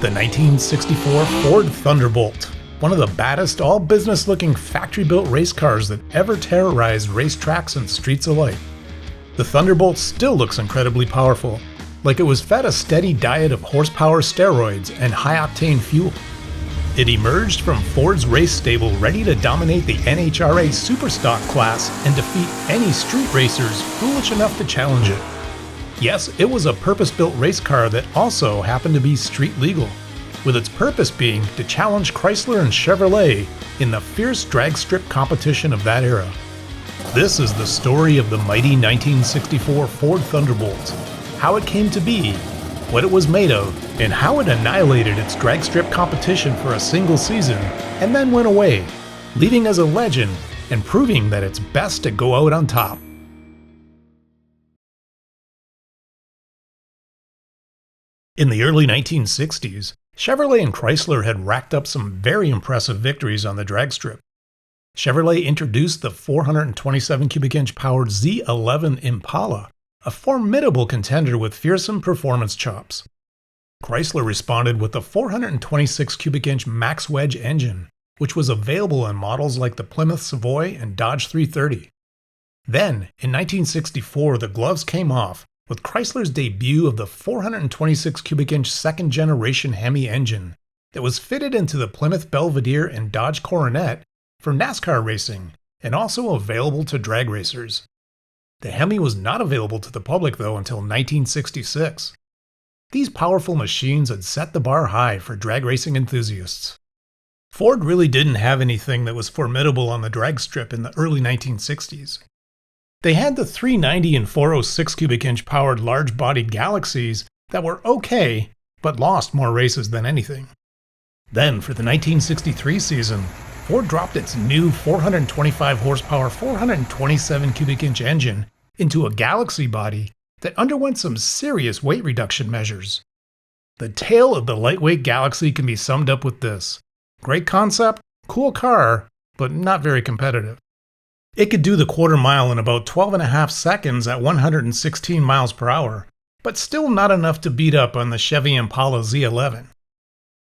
The 1964 Ford Thunderbolt, one of the baddest, all-business-looking factory-built race cars that ever terrorized racetracks and streets alike. The Thunderbolt still looks incredibly powerful, like it was fed a steady diet of horsepower steroids and high-octane fuel. It emerged from Ford's race stable ready to dominate the NHRA Super Stock class and defeat any street racers foolish enough to challenge it. Yes, it was a purpose-built race car that also happened to be street legal, with its purpose being to challenge Chrysler and Chevrolet in the fierce drag strip competition of that era. This is the story of the mighty 1964 Ford Thunderbolt, how it came to be, what it was made of, and how it annihilated its drag strip competition for a single season and then went away, leaving as a legend and proving that it's best to go out on top. In the early 1960s, Chevrolet and Chrysler had racked up some very impressive victories on the drag strip. Chevrolet introduced the 427 cubic inch powered Z11 Impala, a formidable contender with fearsome performance chops. Chrysler responded with the 426 cubic inch Max Wedge engine, which was available in models like the Plymouth Savoy and Dodge 330. Then, in 1964, the gloves came off with Chrysler's debut of the 426 cubic inch second generation Hemi engine that was fitted into the Plymouth Belvedere and Dodge Coronet for NASCAR racing and also available to drag racers. The Hemi was not available to the public though until 1966. These powerful machines had set the bar high for drag racing enthusiasts. Ford really didn't have anything that was formidable on the drag strip in the early 1960s. They had the 390 and 406 cubic inch powered large-bodied Galaxies that were okay, but lost more races than anything. Then, for the 1963 season, Ford dropped its new 425 horsepower 427 cubic inch engine into a Galaxy body that underwent some serious weight reduction measures. The tale of the lightweight Galaxy can be summed up with this: great concept, cool car, but not very competitive. It could do the quarter mile in about 12.5 seconds at 116 miles per hour, but still not enough to beat up on the Chevy Impala Z11.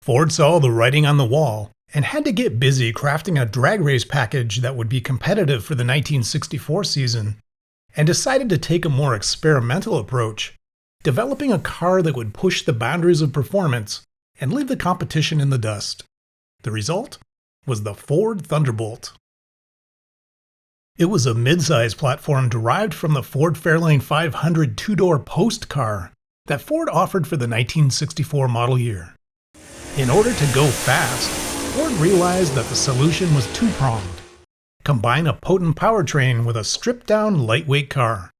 Ford saw the writing on the wall and had to get busy crafting a drag race package that would be competitive for the 1964 season, and decided to take a more experimental approach, developing a car that would push the boundaries of performance and leave the competition in the dust. The result was the Ford Thunderbolt. It was a mid-size platform derived from the Ford Fairlane 500 two-door post car that Ford offered for the 1964 model year. In order to go fast, Ford realized that the solution was two-pronged: combine a potent powertrain with a stripped-down, lightweight car.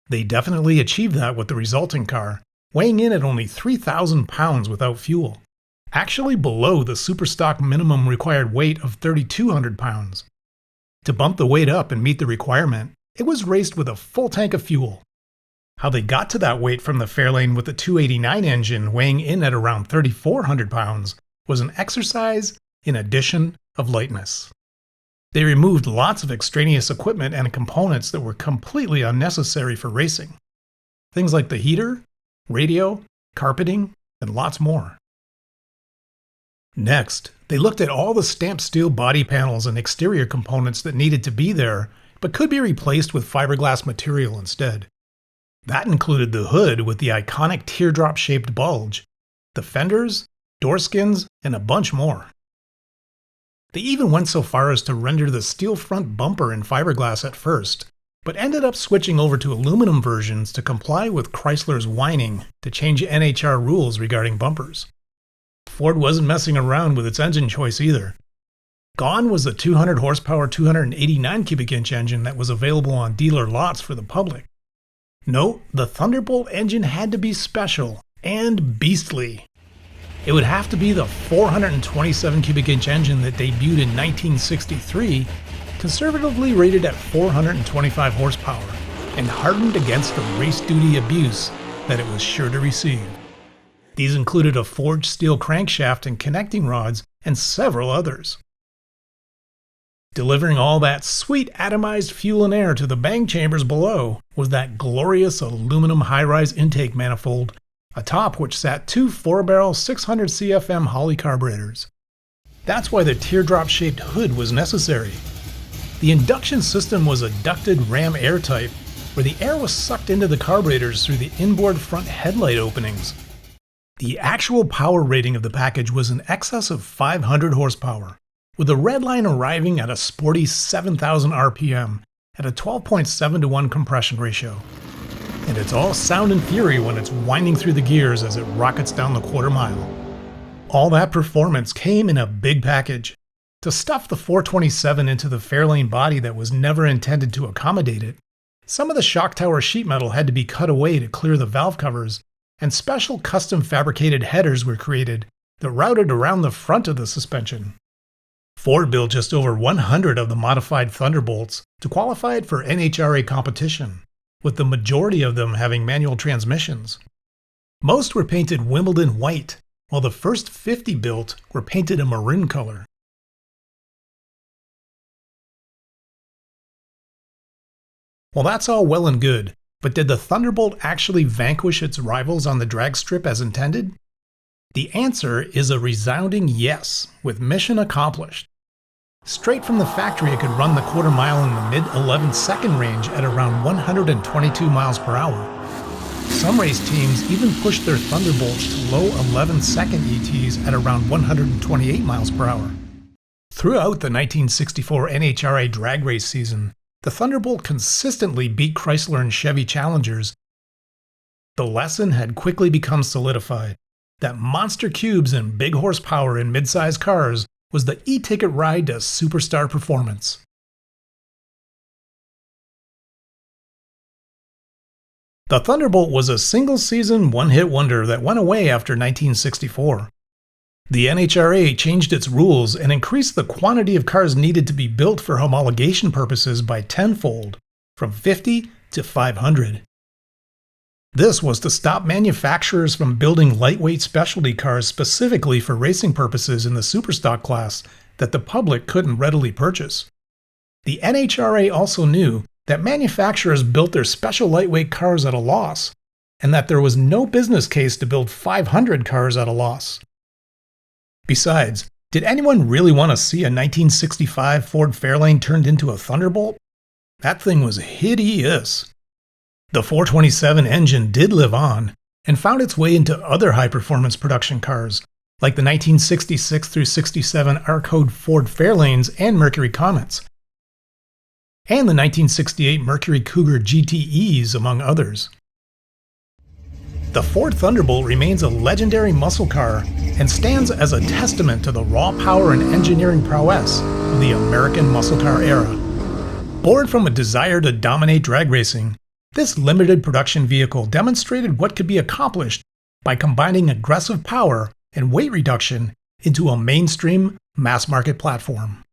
They definitely achieved that with the resulting car, weighing in at only 3,000 pounds without fuel, actually below the Super Stock minimum required weight of 3,200 pounds. To bump the weight up and meet the requirement, it was raced with a full tank of fuel. How they got to that weight from the Fairlane with the 289 engine weighing in at around 3,400 pounds was an exercise in addition of lightness. They removed lots of extraneous equipment and components that were completely unnecessary for racing. Things like the heater, radio, carpeting, and lots more. Next, they looked at all the stamped steel body panels and exterior components that needed to be there, but could be replaced with fiberglass material instead. That included the hood with the iconic teardrop-shaped bulge, the fenders, door skins, and a bunch more. They even went so far as to render the steel front bumper in fiberglass at first, but ended up switching over to aluminum versions to comply with Chrysler's whining to change NHRA rules regarding bumpers. Ford wasn't messing around with its engine choice either. Gone was the 200 horsepower 289 cubic inch engine that was available on dealer lots for the public. No, the Thunderbolt engine had to be special and beastly. It would have to be the 427 cubic inch engine that debuted in 1963, conservatively rated at 425 horsepower, and hardened against the race duty abuse that it was sure to receive. These included a forged steel crankshaft and connecting rods, and several others. Delivering all that sweet atomized fuel and air to the bang chambers below was that glorious aluminum high-rise intake manifold atop which sat two 4-barrel 600 CFM Holley carburetors. That's why the teardrop-shaped hood was necessary. The induction system was a ducted ram air type, where the air was sucked into the carburetors through the inboard front headlight openings. The actual power rating of the package was in excess of 500 horsepower, with the red line arriving at a sporty 7,000 RPM at a 12.7:1 compression ratio. And it's all sound and fury when it's winding through the gears as it rockets down the quarter mile. All that performance came in a big package. To stuff the 427 into the Fairlane body that was never intended to accommodate it, some of the shock tower sheet metal had to be cut away to clear the valve covers, and special custom fabricated headers were created that routed around the front of the suspension. Ford built just over 100 of the modified Thunderbolts to qualify it for NHRA competition, with the majority of them having manual transmissions. Most were painted Wimbledon white, while the first 50 built were painted a maroon color. Well, that's all well and good, but did the Thunderbolt actually vanquish its rivals on the drag strip as intended? The answer is a resounding yes, with mission accomplished. Straight from the factory, it could run the quarter mile in the mid-11-second range at around 122 miles per hour. Some race teams even pushed their Thunderbolts to low 11-second ETs at around 128 miles per hour. Throughout the 1964 NHRA drag race season, the Thunderbolt consistently beat Chrysler and Chevy Challengers. The lesson had quickly become solidified that monster cubes and big horsepower in mid-size cars was the e-ticket ride to superstar performance. The Thunderbolt was a single-season, one-hit wonder that went away after 1964. The NHRA changed its rules and increased the quantity of cars needed to be built for homologation purposes by tenfold, from 50 to 500. This was to stop manufacturers from building lightweight specialty cars specifically for racing purposes in the Super Stock class that the public couldn't readily purchase. The NHRA also knew that manufacturers built their special lightweight cars at a loss, and that there was no business case to build 500 cars at a loss. Besides, did anyone really want to see a 1965 Ford Fairlane turned into a Thunderbolt? That thing was hideous. The 427 engine did live on, and found its way into other high-performance production cars, like the 1966 through 67 R-Code Ford Fairlanes and Mercury Comets, and the 1968 Mercury Cougar GTEs, among others. The Ford Thunderbolt remains a legendary muscle car and stands as a testament to the raw power and engineering prowess of the American muscle car era. Born from a desire to dominate drag racing, this limited production vehicle demonstrated what could be accomplished by combining aggressive power and weight reduction into a mainstream mass-market platform.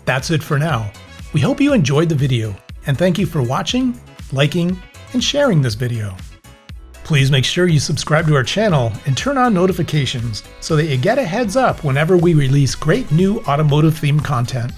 That's it for now. We hope you enjoyed the video, and thank you for watching, liking, and sharing this video. Please make sure you subscribe to our channel and turn on notifications so that you get a heads up whenever we release great new automotive themed content.